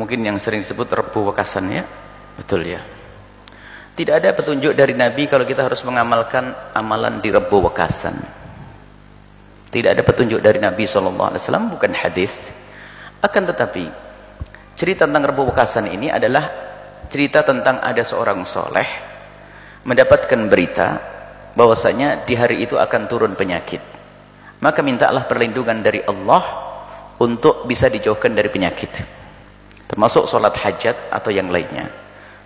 Mungkin yang sering disebut Rebu Wekasan, ya, betul ya. Tidak ada petunjuk dari Nabi kalau kita harus mengamalkan amalan di Rebu Wekasan. Tidak ada petunjuk dari Nabi SAW, bukan hadis. Akan tetapi cerita tentang Rebu Wekasan ini adalah cerita tentang ada seorang soleh mendapatkan berita bahwasanya di hari itu akan turun penyakit. Maka mintalah perlindungan dari Allah untuk bisa dijauhkan dari penyakit. Termasuk sholat hajat atau yang lainnya.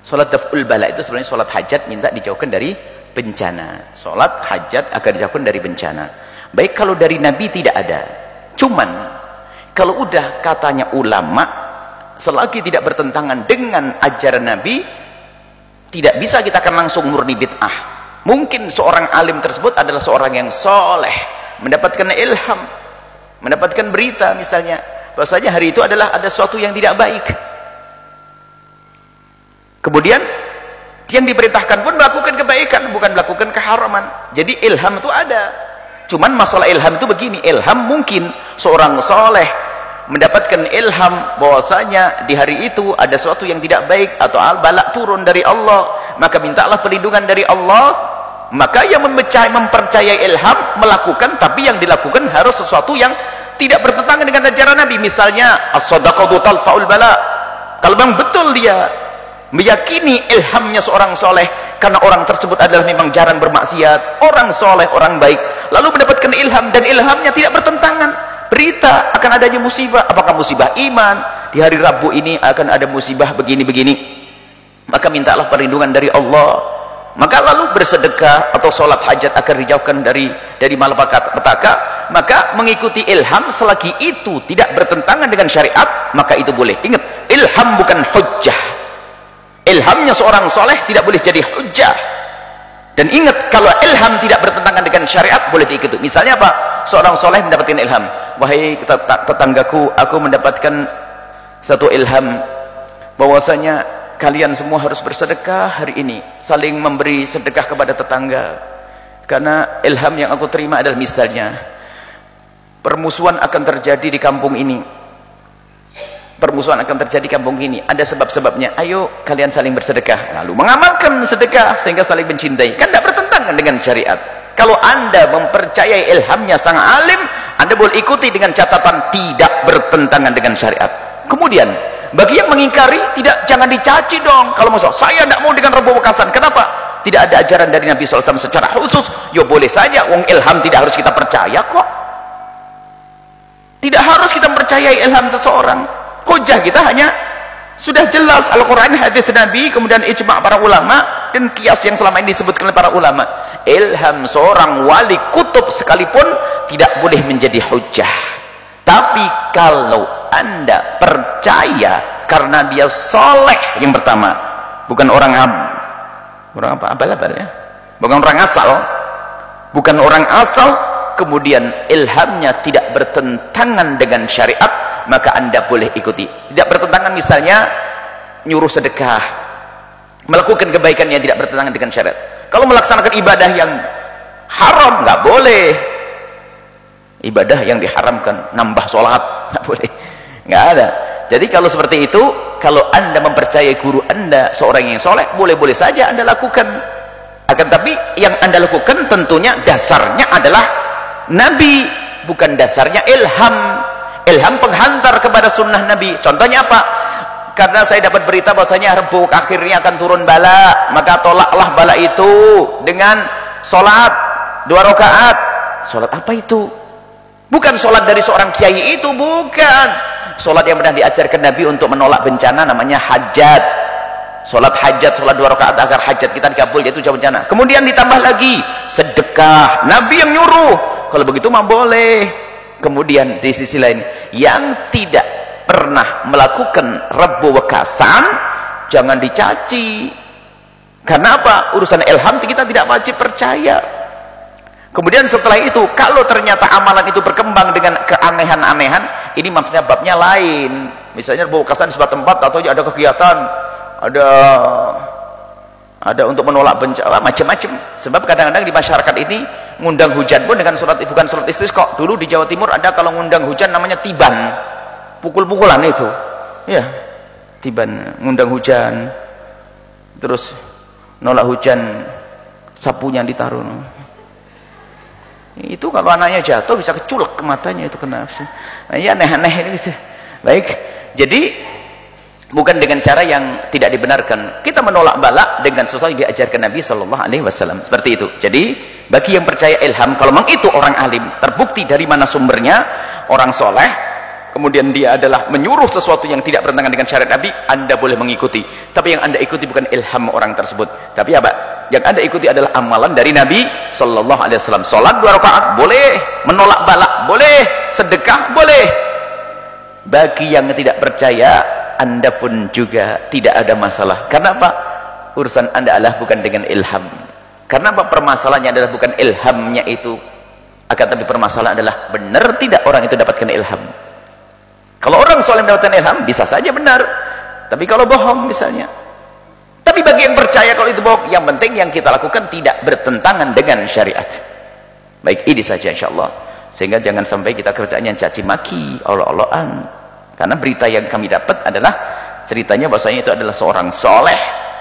Sholat daf'ul bala itu sebenarnya sholat hajat minta dijauhkan dari bencana. Sholat hajat agar dijauhkan dari bencana. Baik kalau dari Nabi tidak ada. Cuman kalau udah katanya ulama, selagi tidak bertentangan dengan ajaran Nabi, tidak bisa kita akan langsung murni bid'ah. Mungkin seorang alim tersebut adalah seorang yang soleh, mendapatkan ilham, mendapatkan berita misalnya bahwasanya hari itu adalah ada sesuatu yang tidak baik. Kemudian yang diperintahkan pun melakukan kebaikan, bukan melakukan keharaman. Jadi ilham itu ada. Cuman masalah ilham itu begini, ilham mungkin seorang soleh mendapatkan ilham bahwasanya di hari itu ada sesuatu yang tidak baik atau al-bala turun dari Allah, maka mintalah perlindungan dari Allah. Maka yang mempercayai ilham melakukan, tapi yang dilakukan harus sesuatu yang tidak bertentangan dengan ajaran Nabi. Misalnya as-shadaqatu talfa'ul bala. Kalau memang betul dia meyakini ilhamnya seorang soleh karena orang tersebut adalah memang jarang bermaksiat, orang soleh, orang baik, lalu mendapatkan ilham dan ilhamnya tidak bertentangan, berita akan adanya musibah, apakah musibah iman, di hari Rabu ini akan ada musibah begini-begini, maka mintalah perlindungan dari Allah. Maka lalu bersedekah atau sholat hajat agar dijauhkan dari malapetaka. Maka mengikuti ilham selagi itu tidak bertentangan dengan syariat, maka itu boleh. Ingat, ilham bukan hujjah. Ilhamnya seorang soleh tidak boleh jadi hujjah. Dan ingat, kalau ilham tidak bertentangan dengan syariat, boleh diikuti. Misalnya apa? Seorang soleh mendapatkan ilham, wahai tetanggaku, aku mendapatkan satu ilham bahwasanya kalian semua harus bersedekah hari ini, saling memberi sedekah kepada tetangga, karena ilham yang aku terima adalah misalnya permusuhan akan terjadi di kampung ini, permusuhan akan terjadi di kampung ini, ada sebab-sebabnya, ayo kalian saling bersedekah, lalu mengamalkan sedekah sehingga saling mencintai. Kan tidak bertentangan dengan syariat. Kalau anda mempercayai ilhamnya sang alim, anda boleh ikuti dengan catatan tidak bertentangan dengan syariat. Kemudian bagi yang mengingkari, jangan dicaci dong. Kalau masalah saya tidak mau dengan Rebu Wekasan, kenapa? Tidak ada ajaran dari Nabi SAW secara khusus. Ya boleh saja, wong ilham tidak harus kita percaya kok. Tidak harus kita percayai ilham seseorang. Hujah kita hanya sudah jelas Al-Quran, hadis Nabi, kemudian ijma' para ulama, dan kias yang selama ini disebutkan oleh para ulama. Ilham seorang wali kutub sekalipun tidak boleh menjadi hujah. Tapi kalau anda percaya karena dia soleh, yang pertama, bukan orang abal-abal ya, bukan orang asal, bukan orang asal, kemudian ilhamnya tidak bertentangan dengan syariat, maka anda boleh ikuti. Tidak bertentangan misalnya nyuruh sedekah, melakukan kebaikan yang tidak bertentangan dengan syariat. Kalau melaksanakan ibadah yang haram, nggak boleh. Ibadah yang diharamkan, nambah sholat, nggak boleh, nggak ada. Jadi kalau seperti itu, kalau anda mempercayai guru anda seorang yang soleh, boleh-boleh saja anda lakukan. Akan tapi yang anda lakukan tentunya dasarnya adalah Nabi, bukan dasarnya ilham. Ilham penghantar kepada sunnah Nabi. Contohnya apa? Karena saya dapat berita bahwasanya Rebu akhirnya akan turun bala, maka tolaklah bala itu dengan sholat 2 rakaat. Sholat apa itu? Bukan sholat dari seorang kiai itu, bukan. Sholat yang pernah diajarkan Nabi untuk menolak bencana namanya hajat. Sholat hajat, sholat 2 rakaat agar hajat kita dikabul, yaitu jauh bencana. Kemudian ditambah lagi sedekah, Nabi yang nyuruh. Kalau begitu mah boleh. Kemudian di sisi lain, yang tidak pernah melakukan Rebu Wekasan jangan dicaci. Karena apa? Urusan ilham kita tidak wajib percaya. Kemudian setelah itu, kalau ternyata amalan itu berkembang dengan keanehan-anehan, ini maksudnya babnya lain. Misalnya Rebu Wekasan di sebuah tempat atau ada kegiatan, ada untuk menolak bencana, macam-macam. Sebab kadang-kadang di masyarakat ini ngundang hujan pun dengan sholat, bukan sholat istisqa. Dulu di Jawa Timur ada kalau ngundang hujan namanya tiban, pukul-pukulan itu, ya. ketiban ngundang hujan, terus nolak hujan, sapunya ditaruh. Itu kalau anaknya jatuh bisa keculek ke matanya, itu kena. Nah, ya aneh-aneh gitu. Baik, jadi bukan dengan cara yang tidak dibenarkan. Kita menolak bala dengan sesuatu yang diajarkan Nabi Shallallahu Alaihi Wasallam, seperti itu. Jadi bagi yang percaya ilham, kalau memang itu orang alim, terbukti dari mana sumbernya, orang soleh, kemudian dia adalah menyuruh sesuatu yang tidak bertentangan dengan syariat Nabi, Anda boleh mengikuti. Tapi yang Anda ikuti bukan ilham orang tersebut, tapi apa? Yang Anda ikuti adalah amalan dari Nabi Sallallahu Alaihi Wasallam. Sholat 2 rakaat boleh, menolak balak boleh, sedekah boleh. Bagi yang tidak percaya, Anda pun juga tidak ada masalah. Karena apa? Urusan Anda adalah bukan dengan ilham. Karena apa? Permasalahannya adalah bukan ilhamnya itu, akan tapi permasalahan adalah benar tidak orang itu dapatkan ilham. Kalau orang soleh mendapatkan ilham, bisa saja benar. Tapi kalau bohong misalnya, tapi bagi yang percaya kalau itu bohong, yang penting yang kita lakukan tidak bertentangan dengan syariat. Baik, ini saja insyaallah. Sehingga jangan sampai kita kerjaannya caci maki, olok-olokan. Karena berita yang kami dapat adalah ceritanya bahwasanya itu adalah seorang soleh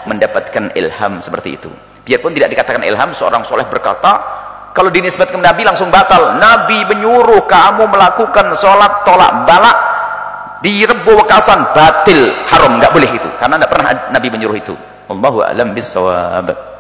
mendapatkan ilham seperti itu. Biarpun tidak dikatakan ilham, seorang soleh berkata, kalau dinisbatkan Nabi langsung batal. Nabi menyuruh kamu melakukan sholat tolak balak di Rebo Wekasan, batil, haram, nggak boleh itu. Karena tidak pernah Nabi menyuruh itu. Allahu a'lam bissawab.